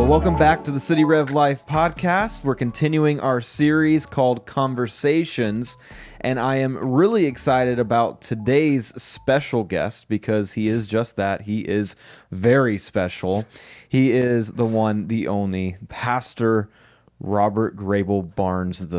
Well, welcome back to the City Rev Life podcast. We're continuing our series called Conversations, and I am really excited about today's special guest because he is just that. He is very special. He is the one, the only, Pastor Robey Barnes III.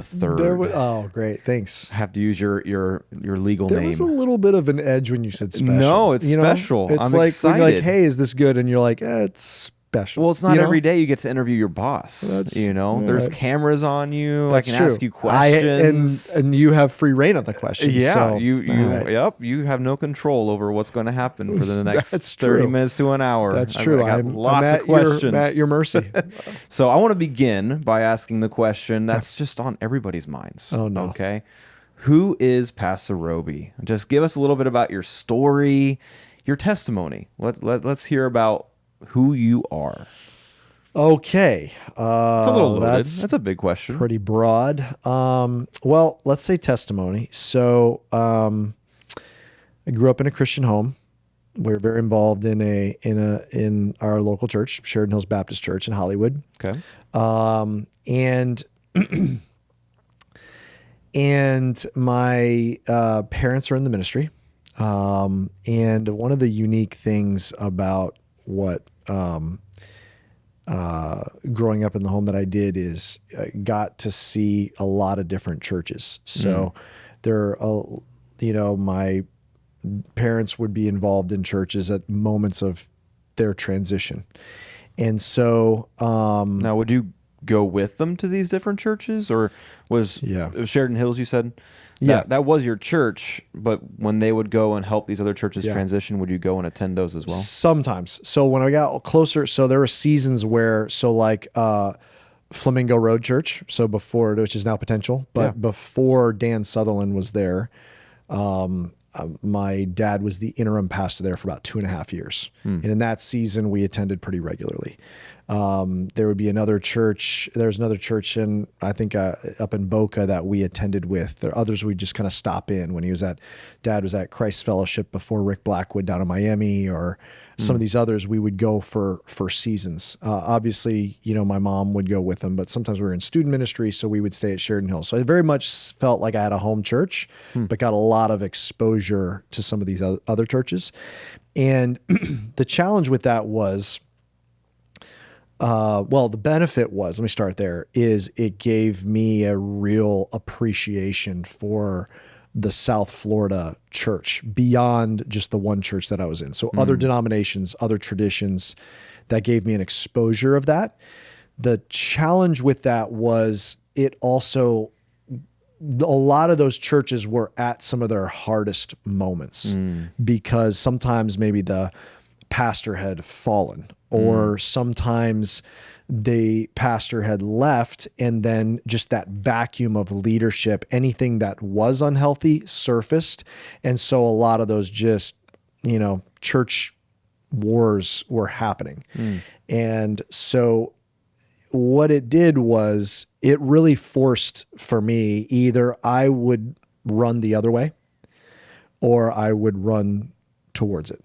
Oh, great. Thanks. I have to use your legal name. There was a little bit of an edge when you said special. No, it's special. It's I'm like, excited. When you're like, hey, is this good? And you're like, it's special. Well, it's not every day you get to interview your boss. There's cameras on you. That's I can true. ask you questions. And you have free reign on the questions. Yeah, so, you have no control over what's going to happen for the next 30 true. minutes to an hour. That's true. I got lots of questions. I'm at your mercy. So I want to begin by asking the question that's just on everybody's minds. Oh, no. Okay. Who is Pastor Robey? Just give us a little bit about your story, your testimony. Let's hear about who you are. Okay. It's a little loaded. That's a big question. Pretty broad. Well, let's say testimony. So I grew up in a Christian home. We were very involved in our local church, Sheridan Hills Baptist Church in Hollywood. Okay. And my parents are in the ministry. And one of the unique things about what growing up in the home that I did is I got to see a lot of different churches. So my parents would be involved in churches at moments of their transition. And so now, would you go with them to these different churches, or was Sheridan Hills, you said? That was your church, but when they would go and help these other churches transition, would you go and attend those as well? Sometimes. So when I got closer, so there were seasons where, Flamingo Road Church, so before, which is now Potential, but before Dan Sutherland was there, my dad was the interim pastor there for about 2.5 years. And in that season, we attended pretty regularly. There would be another church. There's another church in, I think, up in Boca that we attended with. There are others we just kind of stop in when Dad was at Christ Fellowship before Rick Blackwood down in Miami, or some of these others we would go for seasons. Obviously, my mom would go with them, but sometimes we were in student ministry, so we would stay at Sheridan Hills. So I very much felt like I had a home church, but got a lot of exposure to some of these other churches. And the challenge with that was, the benefit was, let me start there, is it gave me a real appreciation for the South Florida church beyond just the one church that I was in. So other denominations, other traditions, that gave me an exposure of that. The challenge with that was it also, a lot of those churches were at some of their hardest moments because sometimes maybe the pastor had fallen, or sometimes the pastor had left, and then just that vacuum of leadership, anything that was unhealthy surfaced. And so a lot of those just, church wars were happening. And so what it did was it really forced for me, either I would run the other way or I would run towards it.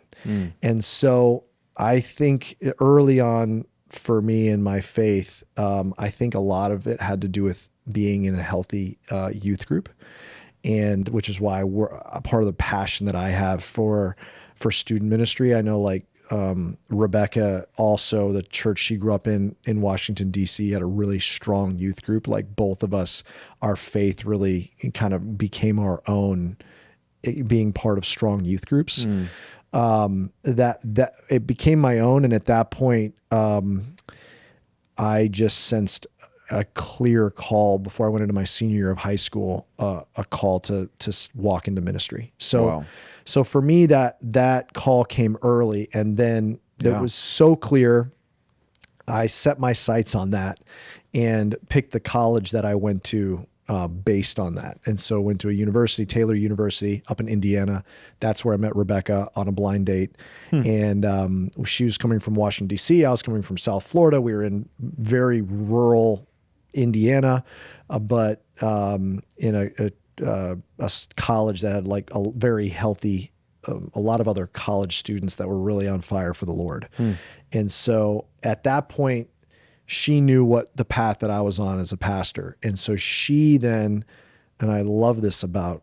And so I think early on for me in my faith, I think a lot of it had to do with being in a healthy youth group, and which is why we're a part of the passion that I have for student ministry. I know Rebecca, also the church she grew up in Washington, D.C., had a really strong youth group. Like both of us, our faith really kind of became our own, being part of strong youth groups. That it became my own. And at that point, I just sensed a clear call before I went into my senior year of high school, a call to walk into ministry. So for me, that call came early, and then it was so clear. I set my sights on that and picked the college that I went to based on that. And so went to a university, Taylor University up in Indiana. That's where I met Rebecca on a blind date. And she was coming from Washington, D.C. I was coming from South Florida. We were in very rural Indiana, but in a college that had like a very healthy, a lot of other college students that were really on fire for the Lord. And so at that point, she knew what the path that I was on as a pastor. And so she then, and I love this about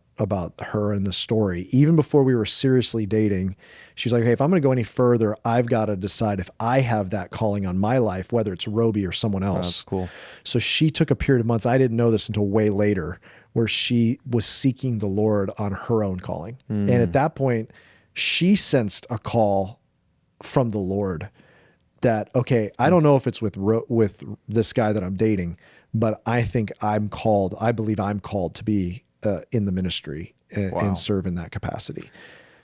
her and the story, even before we were seriously dating, she's like, hey, if I'm going to go any further, I've got to decide if I have that calling on my life, whether it's Robey or someone else. That's cool. So she took a period of months. I didn't know this until way later, where she was seeking the Lord on her own calling. And at that point, she sensed a call from the Lord that, okay, I don't know if it's with this guy that I'm dating, but I think I believe I'm called to be in the ministry and serve in that capacity.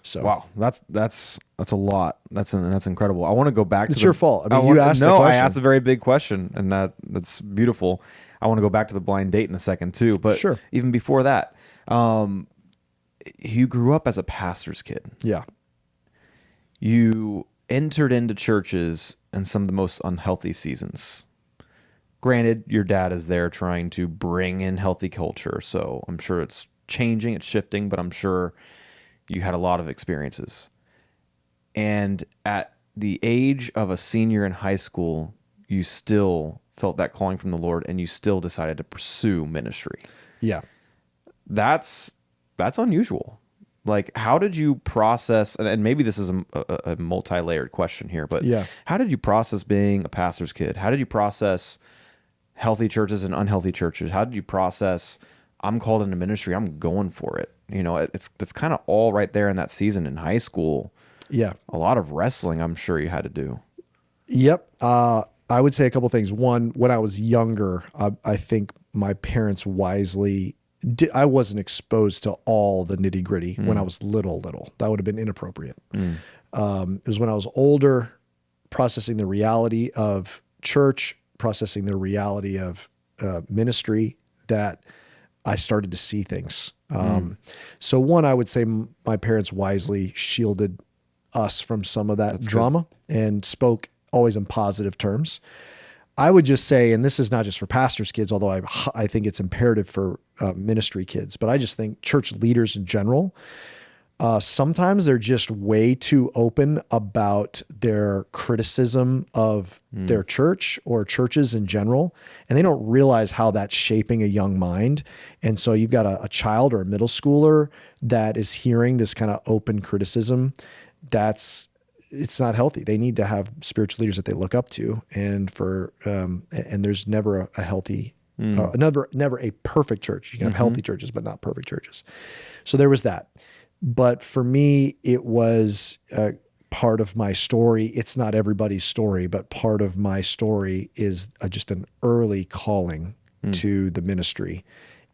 So wow, that's a lot. That's incredible. I want to go back. It's your fault. I mean, you asked the question. I asked a very big question, and that's beautiful. I want to go back to the blind date in a second too, but sure. Even before that, you grew up as a pastor's kid. Yeah. You entered into churches in some of the most unhealthy seasons. Granted, your dad is there trying to bring in healthy culture, so I'm sure it's changing, it's shifting, but I'm sure you had a lot of experiences. And at the age of a senior in high school, you still felt that calling from the Lord, and you still decided to pursue ministry. Yeah. That's unusual. Like, how did you process, and maybe this is a multi-layered question here, but yeah. How did you process being a pastor's kid? How did you process healthy churches and unhealthy churches? How did you process, I'm called into ministry, I'm going for it? You know, it's kind of all right there in that season in high school. Yeah. A lot of wrestling, I'm sure you had to do. Yep. I would say a couple things. One, when I was younger, I think my parents wisely I wasn't exposed to all the nitty gritty when I was little. That would have been inappropriate. It was when I was older, processing the reality of church, processing the reality of ministry, that I started to see things. So one, I would say my parents wisely shielded us from some of that drama and spoke always in positive terms. I would just say, and this is not just for pastors' kids, although I think it's imperative for ministry kids, but I just think church leaders in general, sometimes they're just way too open about their criticism of their church or churches in general, and they don't realize how that's shaping a young mind. And so you've got a child or a middle schooler that is hearing this kind of open criticism. It's not healthy. They need to have spiritual leaders that they look up to, and there's never a healthy, never a perfect church. You can have healthy churches, but not perfect churches. So there was that. But for me, it was part of my story. It's not everybody's story, but part of my story is just an early calling to the ministry.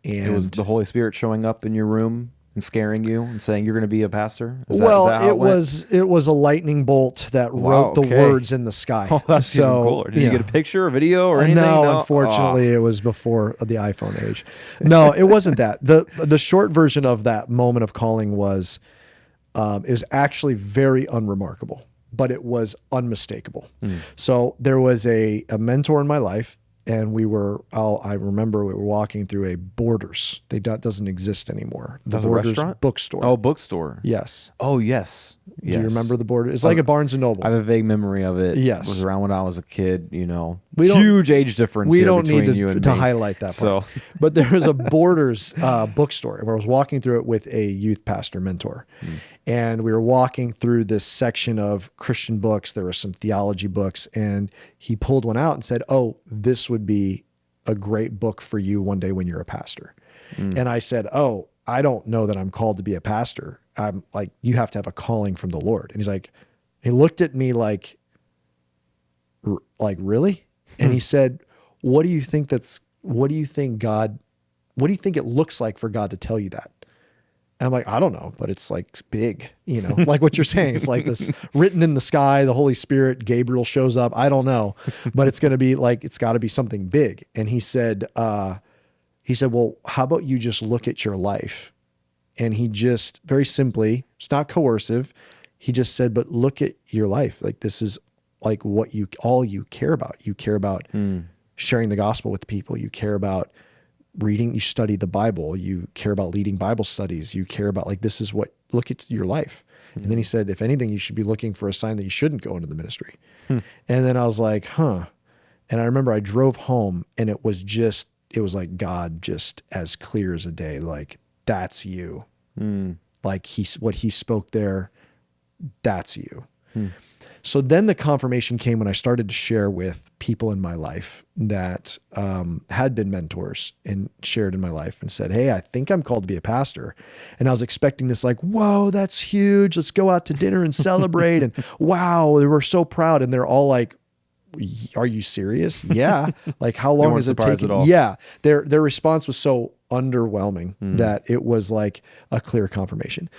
And it was the Holy Spirit showing up in your room and scaring you and saying you're going to be a pastor? It was a lightning bolt that wrote the words in the sky. Oh, that's even cooler. Did you get a picture or video or anything? No, unfortunately, it was before the iPhone age. No, it wasn't that. The short version of that moment of calling was, it was actually very unremarkable, but it was unmistakable. So there was a mentor in my life, and I remember we were walking through a Borders. That doesn't exist anymore. The Borders restaurant? Bookstore. Oh, bookstore. Yes. Oh, yes. Do you remember the Borders? It's like a Barnes & Noble. I have a vague memory of it. Yes. It was around when I was a kid, huge age difference here between you and me. We don't need to highlight that part. But there was a Borders bookstore where I was walking through it with a youth pastor mentor. And we were walking through this section of Christian books. There were some theology books, and he pulled one out and said, "Oh, this would be a great book for you one day when you're a pastor." And I said, "Oh, I don't know that I'm called to be a pastor." I'm like, "You have to have a calling from the Lord." And he's like, he looked at me like really? And he said, what do you think it looks like for God to tell you that? And I'm like, I don't know, but it's like big, like what you're saying. It's like this written in the sky, the Holy Spirit, Gabriel shows up. I don't know, but it's going to be like, it's got to be something big. And he said, well, how about you just look at your life? And he just very simply, it's not coercive. He just said, but look at your life. Like, this is like what you care about. You care about sharing the gospel with people. You care about reading, you study the Bible, you care about leading Bible studies, you care about look at your life. And then he said, if anything, you should be looking for a sign that you shouldn't go into the ministry. And then I was like, huh. And I remember I drove home, and it was like God just as clear as a day. Like, that's you. Like what he spoke there, that's you. So then the confirmation came when I started to share with people in my life that had been mentors and shared in my life and said, hey, I think I'm called to be a pastor. And I was expecting this like, whoa, that's huge. Let's go out to dinner and celebrate. And wow, they were so proud. And they're all like, are you serious? Yeah. Like, how long is it taking? Yeah. Their response was so underwhelming that it was like a clear confirmation.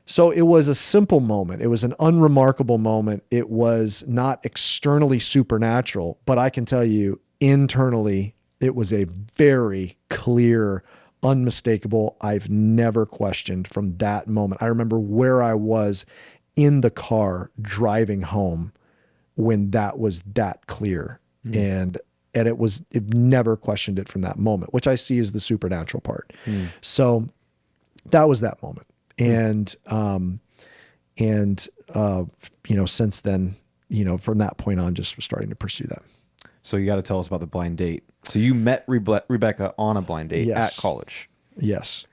So it was a simple moment. It was an unremarkable moment. It was not externally supernatural, but I can tell you internally, it was a very clear, unmistakable. I've never questioned from that moment. I remember where I was in the car driving home when that was that clear. And it never questioned it from that moment, which I see as the supernatural part. So that was that moment. And since then, from that point on, just was starting to pursue that. So you got to tell us about the blind date. So you met Rebecca on a blind date at college. Yes.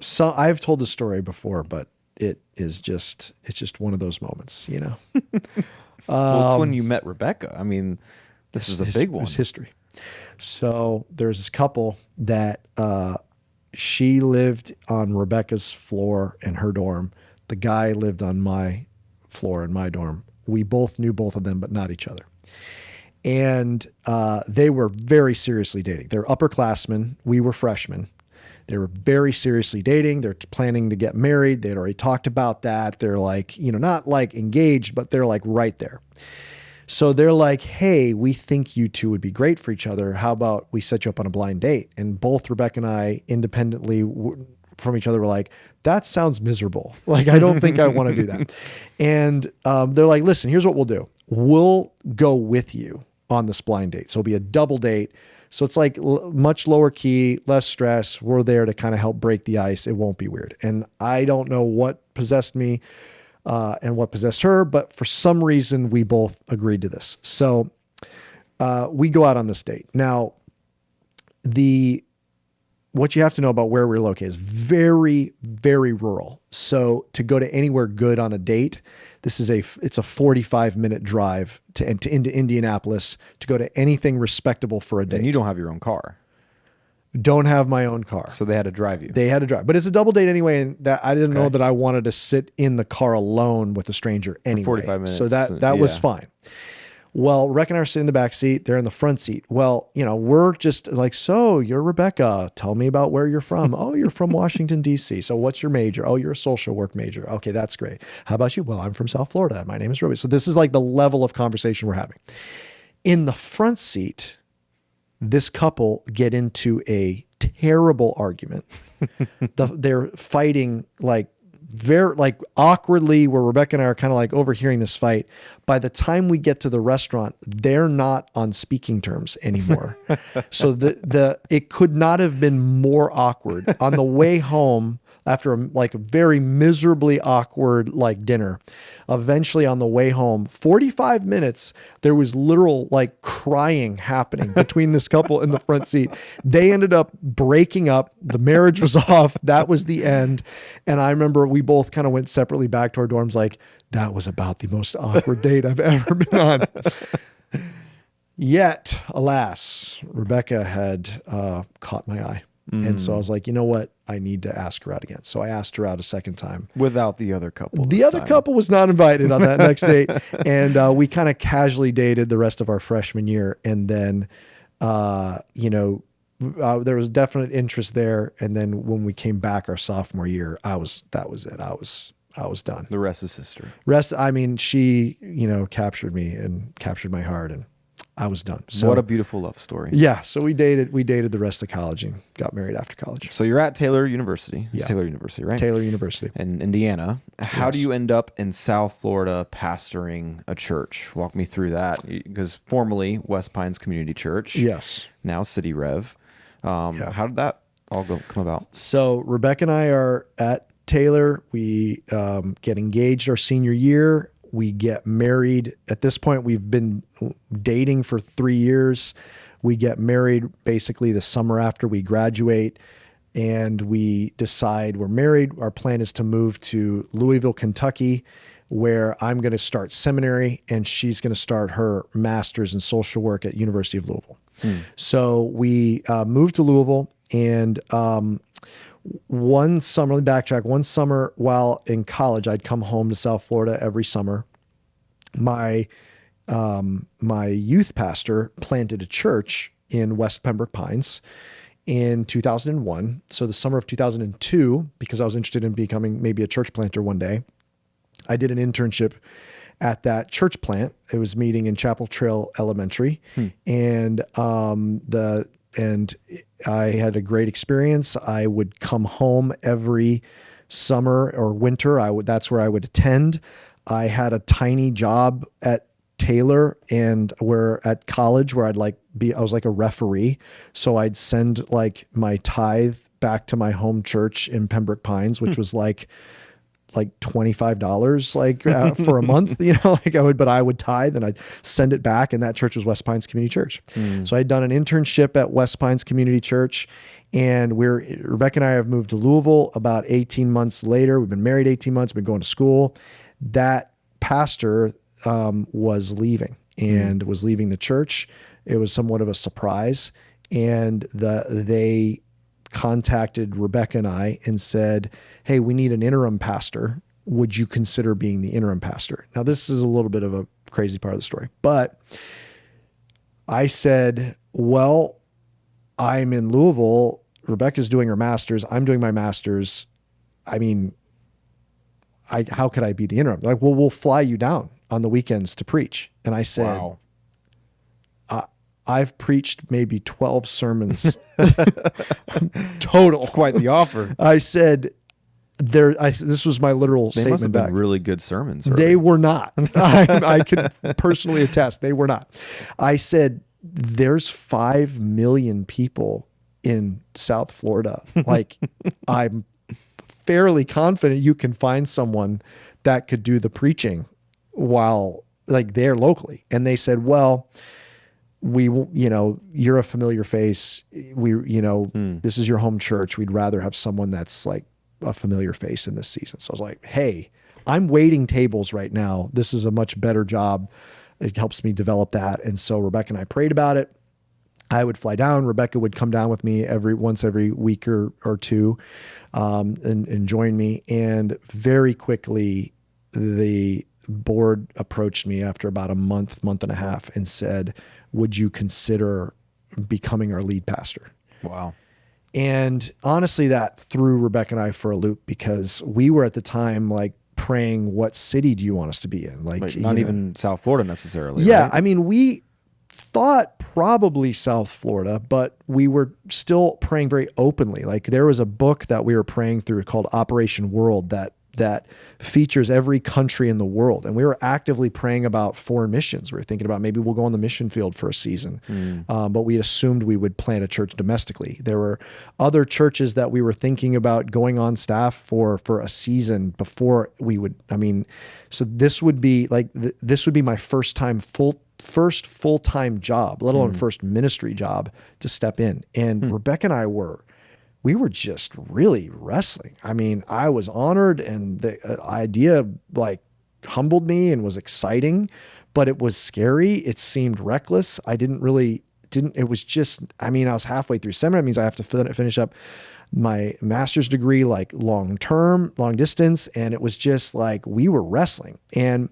So I've told the story before, but it's just one of those moments, Well, it's when you met Rebecca. I mean, this is a big one. It's history. So there's this couple that, she lived on Rebecca's floor in her dorm. The guy lived on my floor in my dorm. We both knew both of them, but not each other. And they were very seriously dating. They're upperclassmen. We were freshmen. They were very seriously dating. They're planning to get married. They'd already talked about that. They're like, not like engaged, but they're like right there. So they're like, hey, we think you two would be great for each other. How about we set you up on a blind date? And both Rebecca and I independently from each other were like, that sounds miserable. Like, I don't think I want to do that. And they're like, listen, here's what we'll do. We'll go with you on this blind date. So it'll be a double date. So it's like much lower key, less stress. We're there to kind of help break the ice. It won't be weird. And I don't know what possessed me and what possessed her, but for some reason we both agreed to this. So we go out on this date. Now, what you have to know about where we're located is very, very rural. So to go to anywhere good on a date, it's a 45-minute drive into Indianapolis to go to anything respectable for a date. And you don't have your own car. Don't have my own car. So they had to drive you. They had to drive. But it's a double date anyway, and that I didn't know that I wanted to sit in the car alone with a stranger anyway. For 45 minutes. So that was fine. Well, Rec and I are sitting in the back seat. They're in the front seat. Well, we're just like, so you're Rebecca. Tell me about where you're from. Oh, you're from Washington, D.C. So what's your major? Oh, you're a social work major. Okay, that's great. How about you? Well, I'm from South Florida. My name is Robey. So this is like the level of conversation we're having. In the front seat, this couple get into a terrible argument. They're fighting like very like awkwardly, where Rebecca and I are kind of like overhearing this fight. By the time we get to the restaurant, they're not on speaking terms anymore. So it could not have been more awkward. On the way home, after a very miserably awkward dinner, eventually on the way home, 45 minutes, there was literal crying happening between this couple in the front seat. They ended up breaking up. The marriage was off. That was the end. And I remember we both kind of went separately back to our dorms like, that was about the most awkward date I've ever been on. Yet, alas, Rebecca had caught my eye. And so I was like, you know what? I need to ask her out again. So I asked her out a second time. Without the other couple. The other couple was not invited on that next date. And we kind of casually dated the rest of our freshman year. And then, there was definite interest there. And then when we came back our sophomore year, that was it. I was done. The rest is history. She, captured me and captured my heart, and I was done. So what a beautiful love story. Yeah. So we dated the rest of college and got married after college. So you're at Taylor University. It's Taylor University, right? Taylor University. In Indiana. How do you end up in South Florida pastoring a church? Walk me through that. Because formerly West Pines Community Church. Yes. Now City Rev. How did that all come about? So Rebecca and I are at Taylor. We get engaged our senior year. we get married. At this point, we've been dating for 3 years. We get married basically the summer after we graduate, and we decide we're married. Our plan is to move to Louisville, Kentucky, where I'm going to start seminary and she's going to start her master's in social work at University of Louisville. So we moved to Louisville, and one summer, let me backtrack. One summer while in college, I'd come home to South Florida every summer. My youth pastor planted a church in West Pembroke Pines in 2001. So the summer of 2002, because I was interested in becoming maybe a church planter one day, I did an internship at that church plant. It was meeting in Chapel Trail Elementary, and I had a great experience. I would come home every summer or winter. That's where I would attend. I had a tiny job at Taylor and at college where I was like a referee. So I'd send like my tithe back to my home church in Pembroke Pines, which was like $25 for a month, but I would tithe and I'd send it back. And that church was West Pines Community Church. So I'd done an internship at West Pines Community Church, and Rebecca and I have moved to Louisville about 18 months later. We've been married 18 months, been going to school. That pastor was leaving was leaving the church. It was somewhat of a surprise. And they contacted Rebecca and I and said, hey, we need an interim pastor. Would you consider being the interim pastor? Now, this is a little bit of a crazy part of the story, but I said, well, I'm in Louisville. Rebecca's doing her master's. I'm doing my master's. I mean, how could I be the interim? They're like, well, we'll fly you down on the weekends to preach. And I said, wow. I've preached maybe 12 sermons total. It's quite the offer. I said, this was my literal statement. They must have been back. really good sermons. They were not. I can personally attest they were not. I said, there's 5 million people in South Florida. Like, I'm fairly confident you can find someone that could do the preaching while there locally. And they said, well, you're a familiar face. This is your home church. We'd rather have someone that's like a familiar face in this season. So I was like, hey, I'm waiting tables right now. This is a much better job. It helps me develop that. And so Rebecca and I prayed about it. I would fly down. Rebecca would come down with me once every week or two, and join me. And very quickly, the board approached me after about a month and a half and said, would you consider becoming our lead pastor? Wow. And honestly, that threw Rebecca and I for a loop, because we were at the time like praying, what city do you want us to be in? Like, not even South Florida necessarily. Yeah. Right? I mean, we thought probably South Florida, but we were still praying very openly. Like, there was a book that we were praying through called Operation World that features every country in the world. And we were actively praying about foreign missions. We were thinking about maybe we'll go on the mission field for a season. But we assumed we would plant a church domestically. There were other churches that we were thinking about going on staff for a season before we would, so this would be this would be my first full-time job, let alone first ministry job to step in. And Rebecca and I we were just really wrestling. I mean, I was honored, and the idea humbled me and was exciting, but it was scary. It seemed reckless. It was just, I was halfway through seminary. That means I have to finish up my master's degree, long distance. And it was just we were wrestling. And,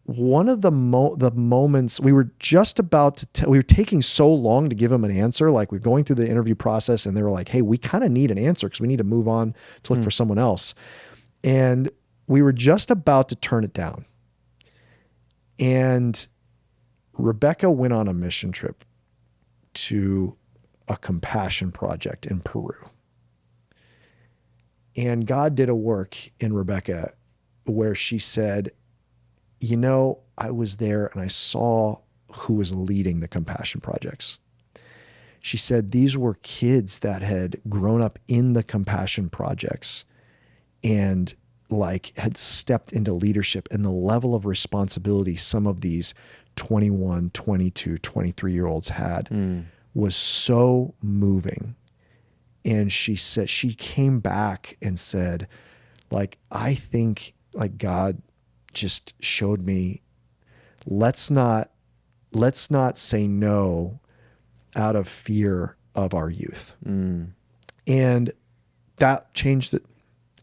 one of the moments we were just about to, we were taking so long to give them an answer. Like, we're going through the interview process, and they were like, hey, we kind of need an answer because we need to move on to look for someone else. And we were just about to turn it down. And Rebecca went on a mission trip to a compassion project in Peru. And God did a work in Rebecca where she said, I was there and I saw who was leading the compassion projects. She said these were kids that had grown up in the compassion projects and like had stepped into leadership, and the level of responsibility some of these 21, 22, 23-year-olds had was so moving. And she said, she came back and said, like, I think like God just showed me, let's not say no out of fear of our youth. And that changed it.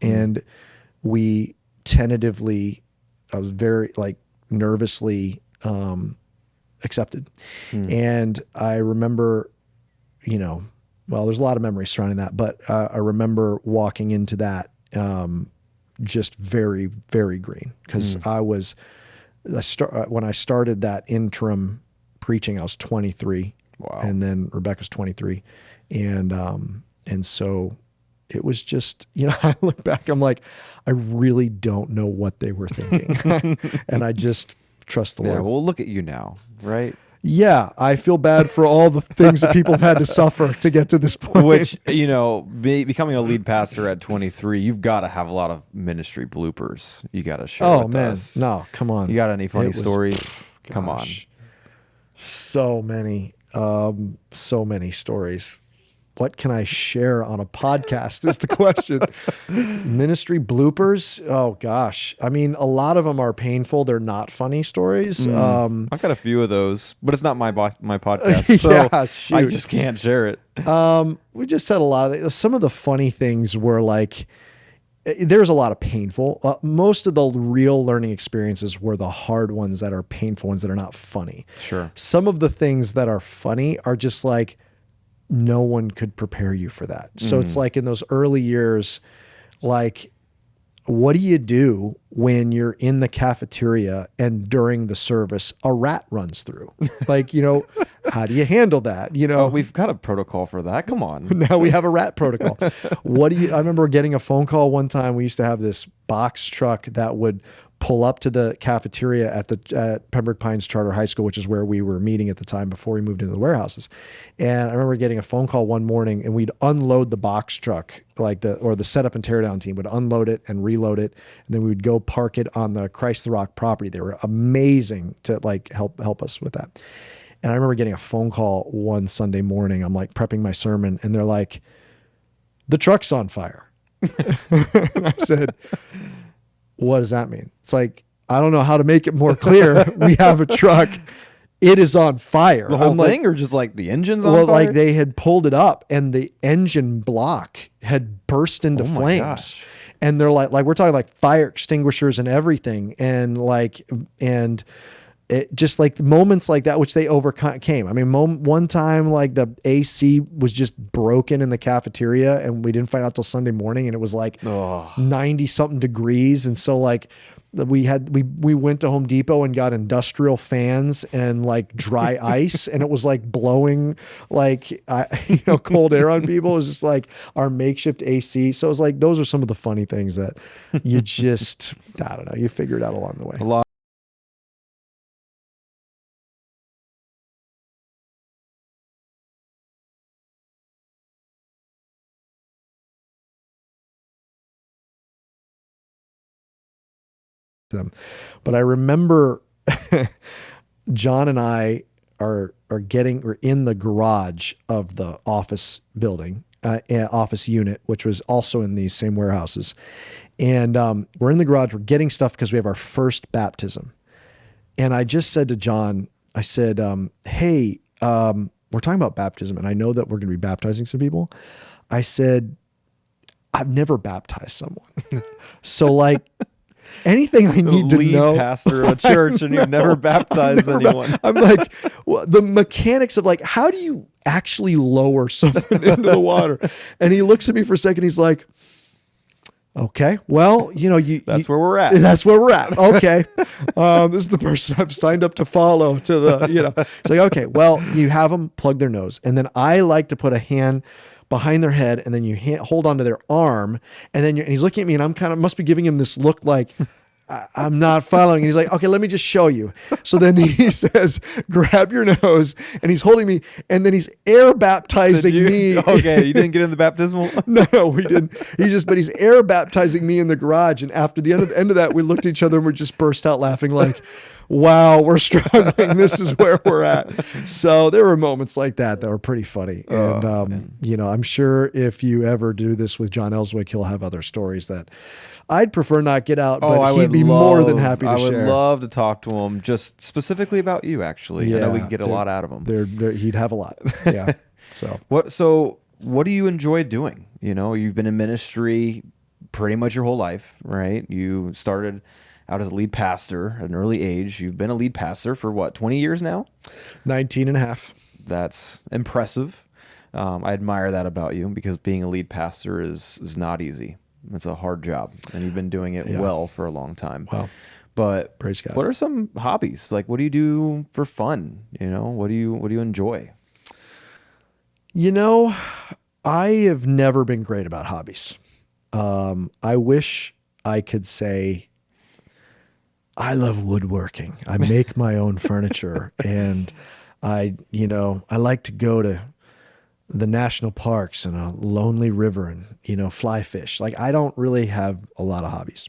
And we tentatively, I was very like nervously accepted. And I remember, you know, well, there's a lot of memories surrounding that, but I remember walking into that just very, very green, because when I started that interim preaching, I was 23. Wow. And then Rebecca's 23. And so it was just, you know, I look back, I'm like, I really don't know what they were thinking. And I just trust the Lord. Yeah, well, look at you now, right? Yeah, I feel bad for all the things that people have had to suffer to get to this point. Which, you know, becoming a lead pastor at 23, you've got to have a lot of ministry bloopers. You got to share with us. No, come on. You got any funny stories? Come on. So many stories. What can I share on a podcast is the question. Ministry bloopers. Oh gosh. I mean, a lot of them are painful. They're not funny stories. I've got a few of those, but it's not my podcast, so yeah, I just can't share it. We just said a lot of some of the funny things were like, there's a lot of painful. Most of the real learning experiences were the hard ones that are painful, ones that are not funny. Sure. Some of the things that are funny are just like, no one could prepare you for that. So it's like in those early years, like, what do you do when you're in the cafeteria and during the service, a rat runs through? Like, you know, how do you handle that? You know, we've got a protocol for that. Come on. Now we have a rat protocol. I remember getting a phone call one time. We used to have this box truck that would pull up to the cafeteria at Pembroke Pines Charter High School, which is where we were meeting at the time before we moved into the warehouses. And I remember getting a phone call one morning, and we'd unload the box truck, or the setup and teardown team would unload it and reload it. And then we would go park it on the Christ the Rock property. They were amazing to like help us with that. And I remember getting a phone call one Sunday morning. I'm like prepping my sermon, and they're like, "The truck's on fire." And I said, "What does that mean?" It's like, I don't know how to make it more clear. We have a truck. It is on fire. The whole thing, or just like the engine's on fire? Well, like they had pulled it up and the engine block had burst into flames. Gosh. And they're like we're talking like fire extinguishers and everything. And it just like moments like that, which they overcame. I mean, one time, like the AC was just broken in the cafeteria, and we didn't find out till Sunday morning, and it was like 90 something degrees. And so like we went to Home Depot and got industrial fans and like dry ice, and it was like blowing like cold air on people. It was just like our makeshift AC. So it was like, those are some of the funny things that you just, I don't know, you figure it out along the way. A lot. Them. But I remember John and I are in the garage of the office building, office unit, which was also in these same warehouses. And we're in the garage, we're getting stuff because we have our first baptism. And I just said to John, I said, hey, we're talking about baptism, and I know that we're going to be baptizing some people. I said, I've never baptized someone. So like, anything I need to know. Lead pastor of a church, and you've never baptized anyone. I'm like, well, the mechanics of like, how do you actually lower someone into the water? And he looks at me for a second. He's like, okay, well, that's where we're at. That's where we're at. Okay. This is the person I've signed up to follow to the, it's like, okay, well, you have them plug their nose. And then I like to put a hand behind their head, and then you hold onto their arm, and then and he's looking at me, and I'm must be giving him this look like, I'm not following. And he's like, okay, let me just show you. So then he says, grab your nose, and he's holding me, and then he's air baptizing me. Okay, you didn't get in the baptismal? No, we didn't. But he's air baptizing me in the garage. And after the end of that, we looked at each other and we just burst out laughing like, wow, we're struggling. This is where we're at. So there were moments like that were pretty funny. And, I'm sure if you ever do this with John Elswick, he'll have other stories that I'd prefer not get out, but he'd be more than happy to share. I would love to talk to him just specifically about you, actually. Yeah, I know we can get a lot out of him. He'd have a lot. Yeah. So what do you enjoy doing? You've been in ministry pretty much your whole life, right? You started out as a lead pastor at an early age. You've been a lead pastor for what, 20 years now? 19 and a half. That's impressive. I admire that about you, because being a lead pastor is not easy. It's a hard job, and you've been doing it well for a long time. Wow. But praise God. What are some hobbies? Like, what do you do for fun? What do you enjoy? I have never been great about hobbies. I wish I could say I love woodworking. I make my own furniture, and I like to go to the national parks and a lonely river and, fly fish. Like, I don't really have a lot of hobbies.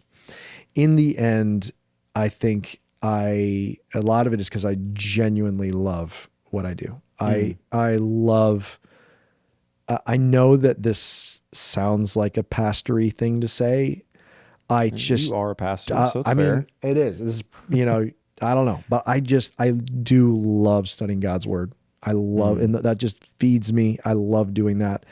In the end, I think a lot of it is because I genuinely love what I do. I know that this sounds like a pastory thing to say. You are a pastor, so it's fair. mean, it is. This is, I don't know, but I do love studying God's word. I love, and that just feeds me. I love doing that.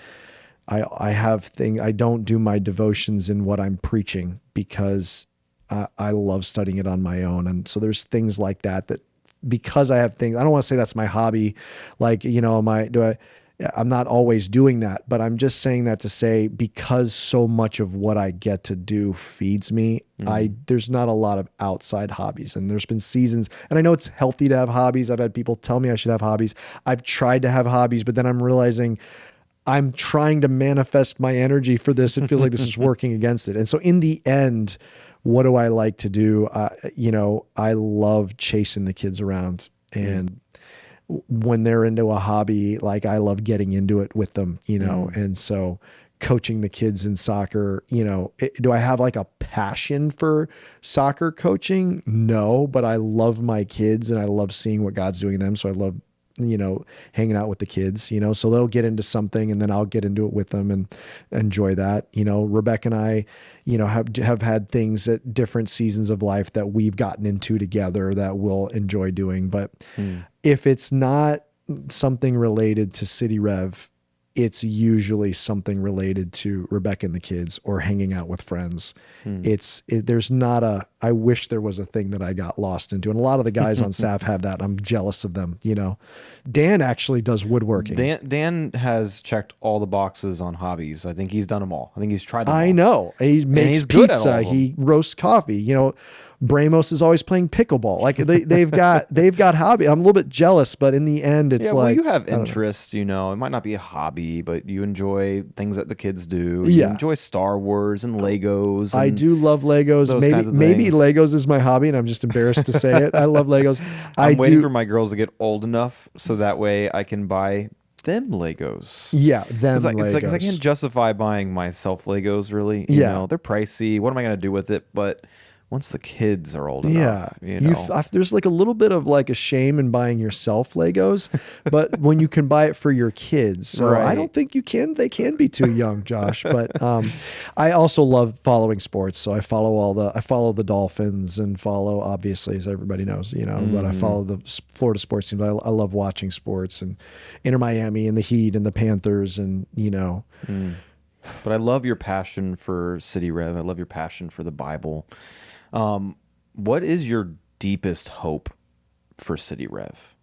I don't do my devotions in what I'm preaching because I love studying it on my own. And so there's things like that because I have things, I don't want to say that's my hobby. Like, I'm not always doing that, but I'm just saying that to say, because so much of what I get to do feeds me, there's not a lot of outside hobbies. And there's been seasons, and I know it's healthy to have hobbies. I've had people tell me I should have hobbies. I've tried to have hobbies, but then I'm realizing I'm trying to manifest my energy for this. It feels like this is working against it. And so in the end, what do I like to do? I love chasing the kids around, and when they're into a hobby, like, I love getting into it with them, and so coaching the kids in soccer, do I have like a passion for soccer coaching? No, but I love my kids and I love seeing what God's doing in them. So I love, hanging out with the kids, so they'll get into something and then I'll get into it with them and enjoy that. Rebecca and I, have had things at different seasons of life that we've gotten into together that we'll enjoy doing. But if it's not something related to City Rev, it's usually something related to Rebecca and the kids or hanging out with friends. There's not I wish there was a thing that I got lost into. And a lot of the guys on staff have that. I'm jealous of them. Dan actually does woodworking. Dan has checked all the boxes on hobbies. I think he's done them all. I think he's tried them all. I know. He makes pizza. He roasts coffee. Bramos is always playing pickleball. Like, they've got hobby. I'm a little bit jealous, but in the end, it's you have interests. It might not be a hobby, but you enjoy things that the kids do. Yeah. You enjoy Star Wars and Legos. I do love Legos. Maybe Legos is my hobby, and I'm just embarrassed to say it. I love Legos. I'm waiting for my girls to get old enough so that way I can buy them Legos. Yeah, them Legos. It's like I can't justify buying myself Legos, really. They're pricey. What am I going to do with it? But once the kids are old enough, there's like a little bit of like a shame in buying yourself Legos, but when you can buy it for your kids, so right. I don't think they can be too young, Josh. But I also love following sports, so I follow the Dolphins and follow, obviously, as everybody knows, but I follow the Florida sports teams. I love watching sports and Inter Miami and the Heat and the Panthers and But I love your passion for City Rev. I love your passion for the Bible. What is your deepest hope for City Rev?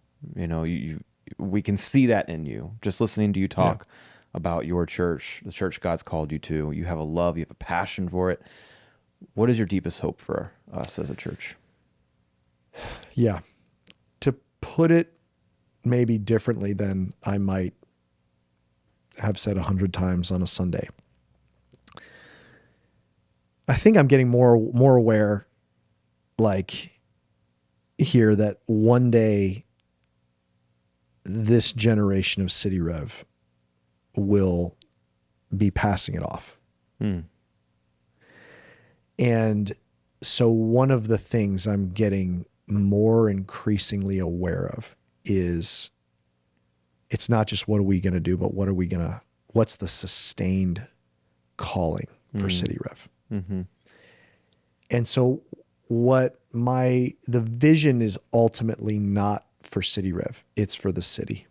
We can see that in you. Just listening to you talk about your church, the church God's called you to. You have a love, you have a passion for it. What is your deepest hope for us as a church? Yeah. To put it maybe differently than I might have said 100 times on a Sunday, I think I'm getting more aware like here that one day this generation of City Rev will be passing it off. And so one of the things I'm getting more increasingly aware of is it's not just what are we going to do, but what's the sustained calling for City Rev? Mm-hmm. And so the vision is ultimately not for City Rev. It's for the city.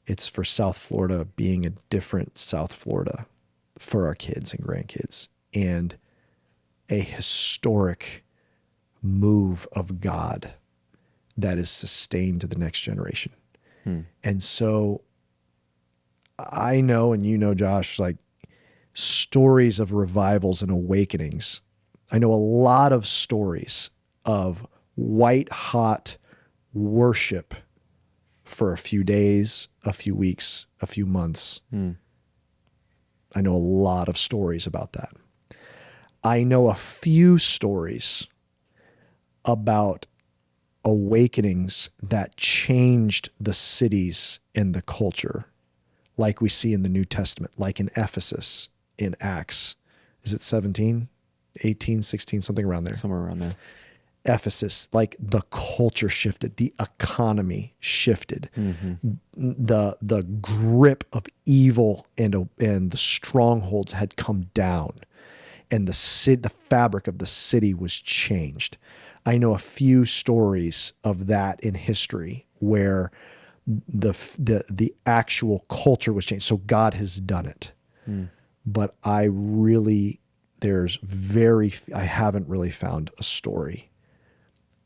It's for South Florida being a different South Florida for our kids and grandkids, and a historic move of God that is sustained to the next generation. And so I know, and you know, Josh, like stories of revivals and awakenings. I know a lot of stories of white hot worship for a few days, a few weeks, a few months. I know a lot of stories about that. I know a few stories about awakenings that changed the cities and the culture, like we see in the New Testament, like in Ephesus, in Acts. Is it 17, 18, 16, something around there? Somewhere around there. Ephesus, like the culture shifted, the economy shifted, the grip of evil and the strongholds had come down, and the fabric of the city was changed. I know a few stories of that in history where the actual culture was changed. So God has done it. But I haven't really found a story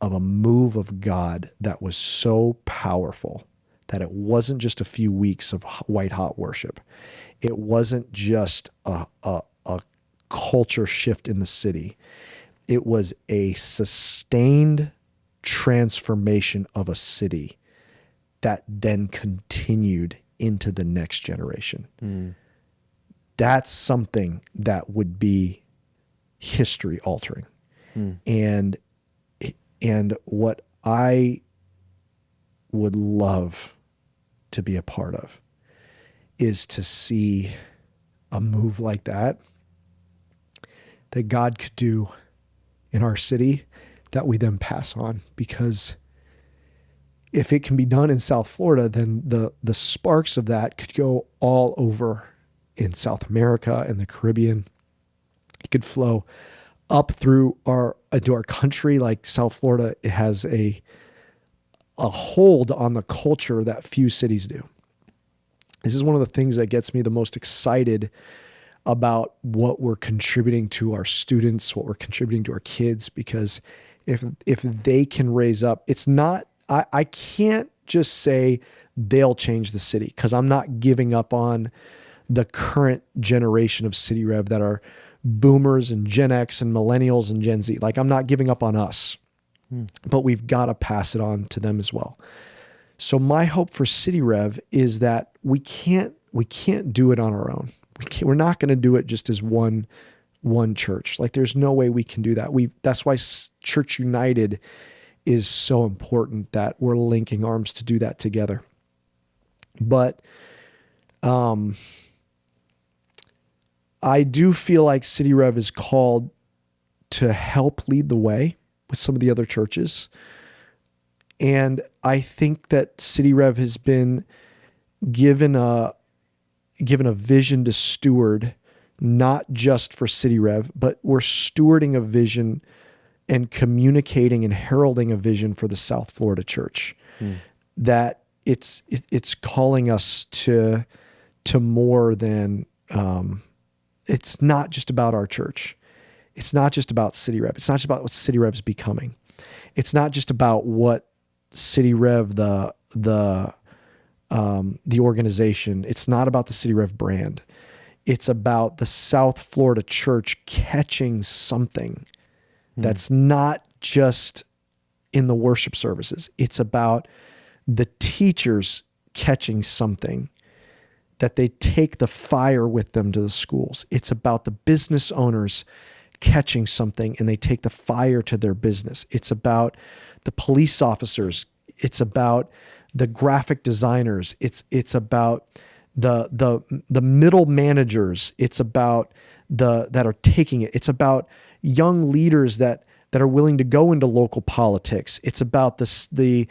of a move of God that was so powerful that it wasn't just a few weeks of white hot worship. It wasn't just a culture shift in the city. It was a sustained transformation of a city that then continued into the next generation. That's something that would be history altering. And what I would love to be a part of is to see a move like that God could do in our city that we then pass on. Because if it can be done in South Florida, then the sparks of that could go all over in South America and the Caribbean. It could flow up through into our country. Like South Florida, it has a hold on the culture that few cities do. This is one of the things that gets me the most excited about what we're contributing to our students, what we're contributing to our kids, because if they can raise up, it's not, I can't just say they'll change the city, because I'm not giving up on the current generation of City Rev that are boomers and Gen X and millennials and Gen Z. Like, I'm not giving up on us, but we've got to pass it on to them as well. So my hope for City Rev is that we can't do it on our own. We're not going to do it just as one church. Like, there's no way we can do that. That's why Church United is so important, that we're linking arms to do that together. But I do feel like City Rev is called to help lead the way with some of the other churches. And I think that City Rev has been given a vision to steward, not just for City Rev, but we're stewarding a vision and communicating and heralding a vision for the South Florida church. That it's calling us to more than, it's not just about our church. It's not just about City Rev. It's not just about what City Rev is becoming. It's not just about what City Rev, the organization. It's not about the City Rev brand. It's about the South Florida church catching something that's not just in the worship services. It's about the teachers catching something that they take the fire with them to the schools. It's about the business owners catching something and they take the fire to their business. It's about the police officers. It's about the graphic designers. It's about the middle managers. It's about that are taking it. It's about young leaders that are willing to go into local politics. It's about the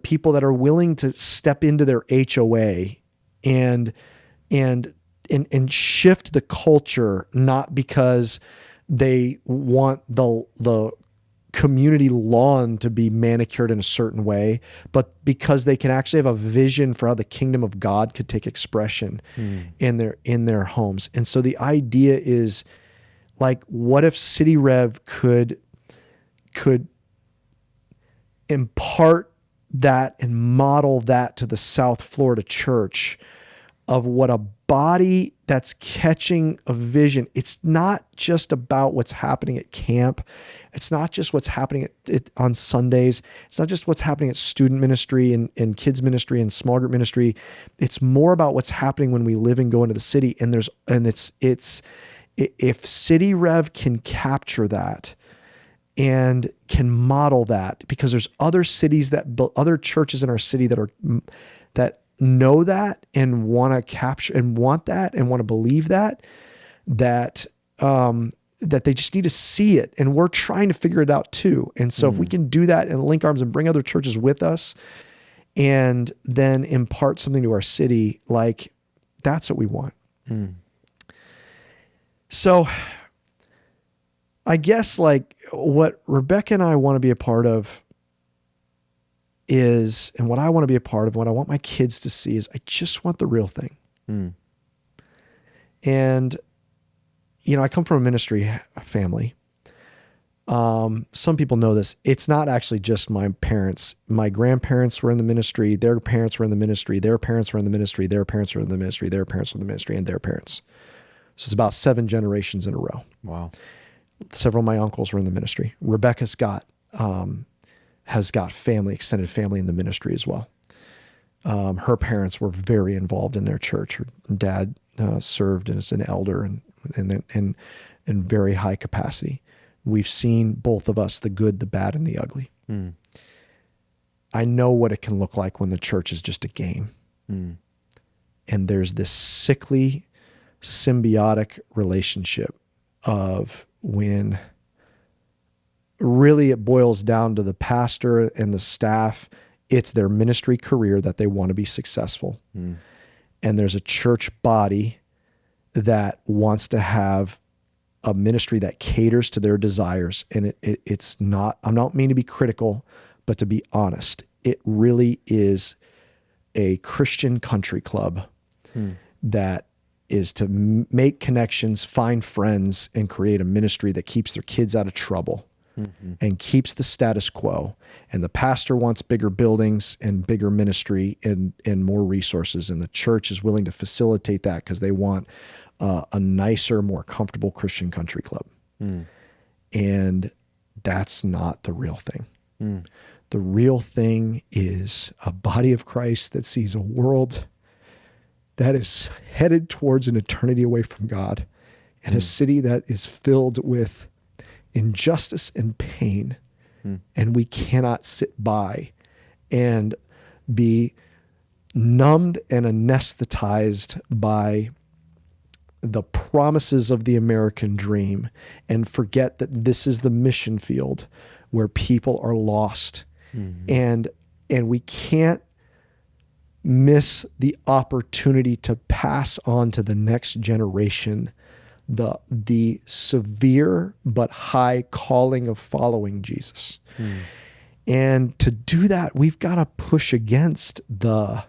people that are willing to step into their HOA and shift the culture, not because they want the community lawn to be manicured in a certain way, but because they can actually have a vision for how the kingdom of God could take expression in their homes. And so the idea is, like, what if City Rev could impart that and model that to the South Florida church of what a body that's catching a vision. It's not just about what's happening at camp. It's not just what's happening on Sundays. It's not just what's happening at student ministry and kids ministry and small group ministry. It's more about what's happening when we live and go into the city. And it's if City Rev can capture that and can model that, because there's other cities other churches in our city that know that and want to capture and want that and want to believe that they just need to see it. And we're trying to figure it out too. And so if we can do that and link arms and bring other churches with us and then impart something to our city, like, that's what we want. So I guess, like, what Rebecca and I want to be a part of is, and what I want to be a part of, what I want my kids to see is, I just want the real thing. And, I come from a ministry family. Some people know this. It's not actually just my parents. My grandparents were in the ministry. Their parents were in the ministry. Their parents were in the ministry. Their parents were in the ministry. Their parents were in the ministry, and their parents. So it's about 7 generations in a row. Wow. Several of my uncles were in the ministry. Rebecca's has got extended family in the ministry as well. Her parents were very involved in their church. Her dad served as an elder and in very high capacity. We've seen, both of us, the good, the bad, and the ugly. I know what it can look like when the church is just a game. And there's this sickly, symbiotic relationship of when really it boils down to the pastor and the staff. It's their ministry career that they want to be successful. And there's a church body that wants to have a ministry that caters to their desires. And it's not, I'm not meaning to be critical, but to be honest, it really is a Christian country club that is to make connections, find friends, and create a ministry that keeps their kids out of trouble and keeps the status quo. And the pastor wants bigger buildings and bigger ministry and more resources. And the church is willing to facilitate that because they want a nicer, more comfortable Christian country club. And that's not the real thing. The real thing is a body of Christ that sees a world that is headed towards an eternity away from God, and a city that is filled with injustice and pain. And we cannot sit by and be numbed and anesthetized by the promises of the American dream and forget that this is the mission field where people are lost. And we can't miss the opportunity to pass on to the next generation the severe but high calling of following Jesus. And to do that, we've got to push against the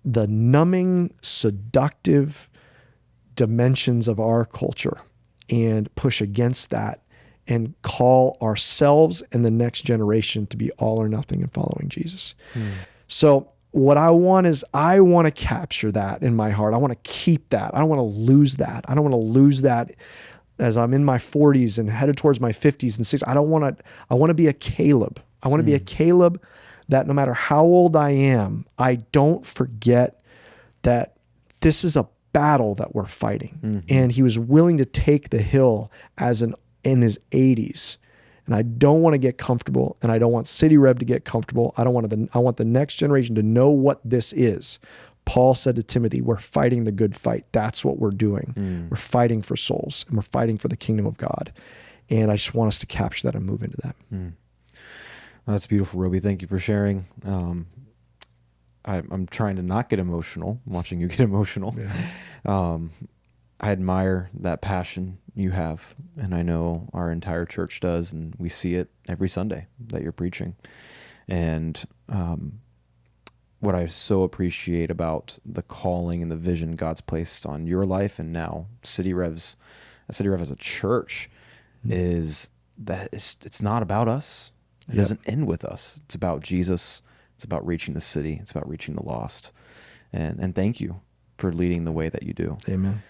numbing, seductive dimensions of our culture and push against that and call ourselves and the next generation to be all or nothing in following Jesus. So what I want is, I want to capture that in my heart. I want to keep that. I don't want to lose that. I don't want to lose that as I'm in my 40s and headed towards my 50s and 60s. I want to be a Caleb. I want to be a Caleb that no matter how old I am, I don't forget that this is a battle that we're fighting. And he was willing to take the hill in his 80s. And I don't want to get comfortable, and I don't want City Rev to get comfortable. I want the next generation to know what this is. Paul said to Timothy, we're fighting the good fight. That's what we're doing. We're fighting for souls, and we're fighting for the kingdom of God. And I just want us to capture that and move into that. Well, that's beautiful, Robey. Thank you for sharing. I'm trying to not get emotional. I'm watching you get emotional. Yeah. I admire that passion you have, and I know our entire church does, and we see it every Sunday that you're preaching. And what I so appreciate about the calling and the vision God's placed on your life, and now City Rev as a church, is that it's not about us. It doesn't end with us. It's about Jesus. It's about reaching the city. It's about reaching the lost. And thank you for leading the way that you do. Amen.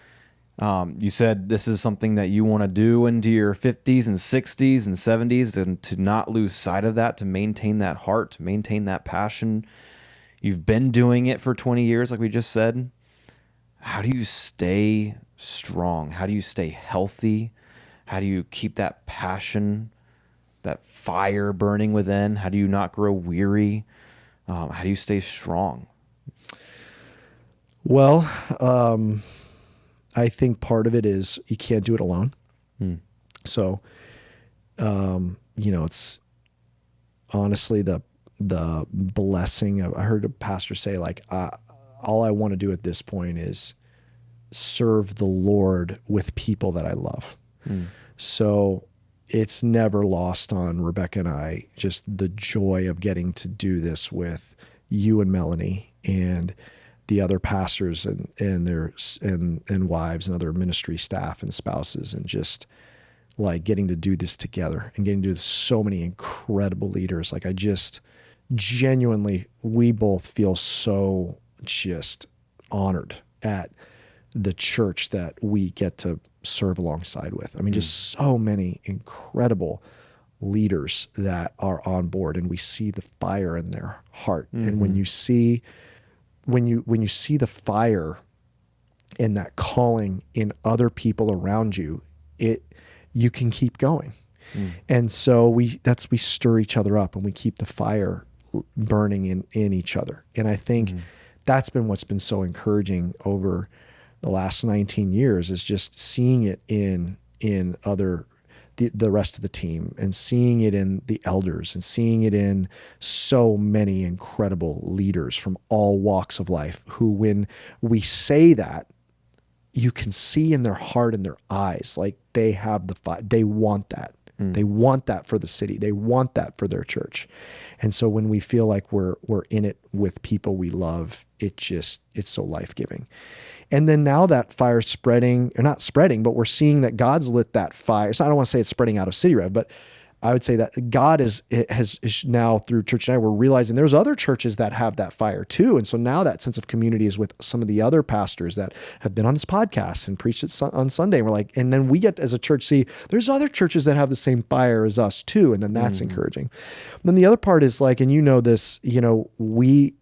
You said this is something that you want to do into your 50s and 60s and 70s, and to not lose sight of that, to maintain that heart, to maintain that passion. You've been doing it for 20 years, like we just said. How do you stay strong? How do you stay healthy? How do you keep that passion, that fire burning within? How do you not grow weary? How do you stay strong? Well, I think part of it is you can't do it alone. So, it's honestly the blessing of, I heard a pastor say, like, all I want to do at this point is serve the Lord with people that I love. So it's never lost on Rebecca and I, just the joy of getting to do this with you and Melanie and the other pastors and their wives and other ministry staff and spouses, and just like getting to do this together and getting to do this, so many incredible leaders. Like, I just genuinely, we both feel so just honored at the church that we get to serve alongside with. I mean, just so many incredible leaders that are on board, and we see the fire in their heart. And when you see the fire and that calling in other people around you, you can keep going. And so we stir each other up, and we keep the fire burning in each other. And I think that's been what's been so encouraging over the last 19 years, is just seeing it in the rest of the team, and seeing it in the elders, and seeing it in so many incredible leaders from all walks of life, who, when we say that, you can see in their heart and their eyes, like they have the fight. They want that. They want that for the city. They want that for their church. And so when we feel like we're in it with people we love, it's so life-giving. And then now that fire's spreading, or not spreading, but we're seeing that God's lit that fire. So I don't want to say it's spreading out of City Rev, but I would say that God is now, through Church and I, we're realizing there's other churches that have that fire too. And so now that sense of community is with some of the other pastors that have been on this podcast and preached it on Sunday. And we're like, and then we get as a church, see, there's other churches that have the same fire as us too. And then that's encouraging. And then the other part is like, and this, we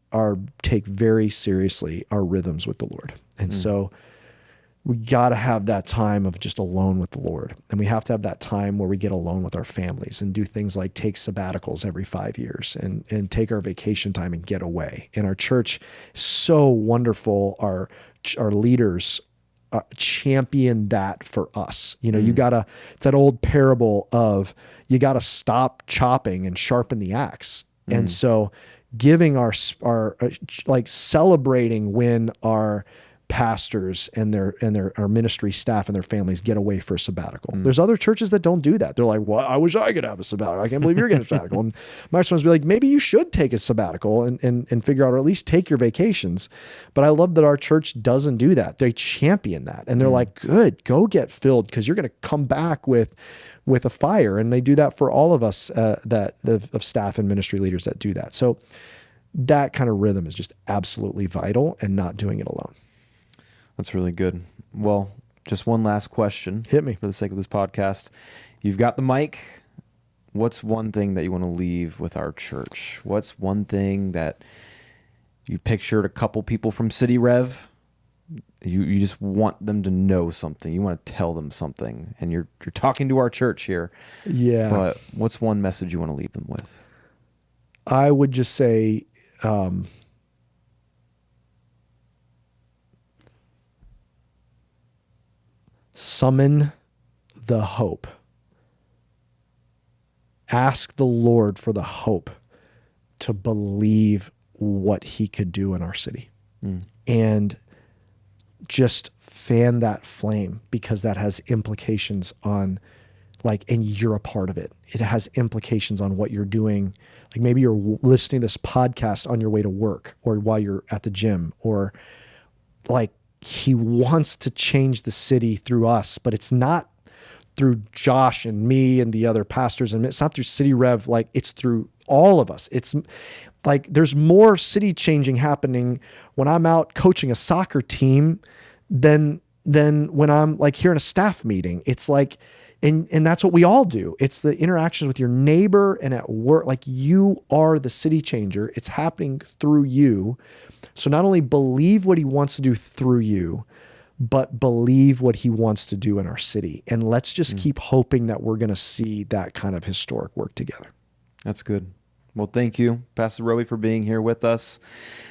take very seriously our rhythms with the Lord. And so we got to have that time of just alone with the Lord. And we have to have that time where we get alone with our families and do things like take sabbaticals every 5 years and take our vacation time and get away. And our church is so wonderful. Our leaders champion that for us. You gotta, it's that old parable of, you got to stop chopping and sharpen the axe. And so giving our like celebrating when our pastors and our ministry staff and their families get away for a sabbatical. There's other churches that don't do that. They're like, well, I wish I could have a sabbatical. I can't believe you're getting a sabbatical. And my response would be like, maybe you should take a sabbatical and figure out, or at least take your vacations. But I love that our church doesn't do that. They champion that. And they're like, good, go get filled, because you're going to come back with a fire. And they do that for all of us of staff and ministry leaders that do that. So that kind of rhythm is just absolutely vital, and not doing it alone. That's really good. Well, just one last question. Hit me. For the sake of this podcast. You've got the mic. What's one thing that you want to leave with our church? What's one thing that you pictured a couple people from City Rev You just want them to know something. You want to tell them something, and you're talking to our church here. Yeah. But what's one message you want to leave them with? I would just say, summon the hope. Ask the Lord for the hope to believe what he could do in our city. And just fan that flame, because that has implications on, like, and you're a part of it. It has implications on what you're doing. Like, maybe you're listening to this podcast on your way to work, or while you're at the gym, or like, he wants to change the city through us, but it's not through Josh and me and the other pastors, and it's not through City Rev. Like, it's through all of us. It's like, there's more city changing happening when I'm out coaching a soccer team than when I'm like here in a staff meeting. It's like, and that's what we all do. It's the interactions with your neighbor and at work. Like, you are the city changer. It's happening through you. So not only believe what he wants to do through you, but believe what he wants to do in our city. And let's just keep hoping that we're going to see that kind of historic work together. That's good. Well, thank you, Pastor Robey, for being here with us.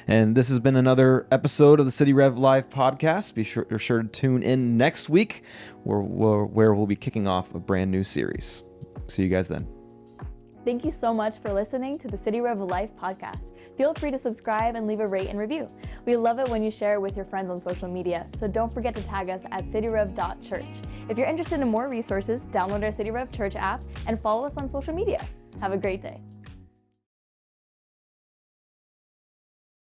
And this has been another episode of the City Rev Live podcast. Be sure to tune in next week where we'll be kicking off a brand new series. See you guys then. Thank you so much for listening to the City Rev Life podcast. Feel free to subscribe and leave a rate and review. We love it when you share it with your friends on social media, so don't forget to tag us at cityrev.church. If you're interested in more resources, download our City Rev Church app and follow us on social media. Have a great day.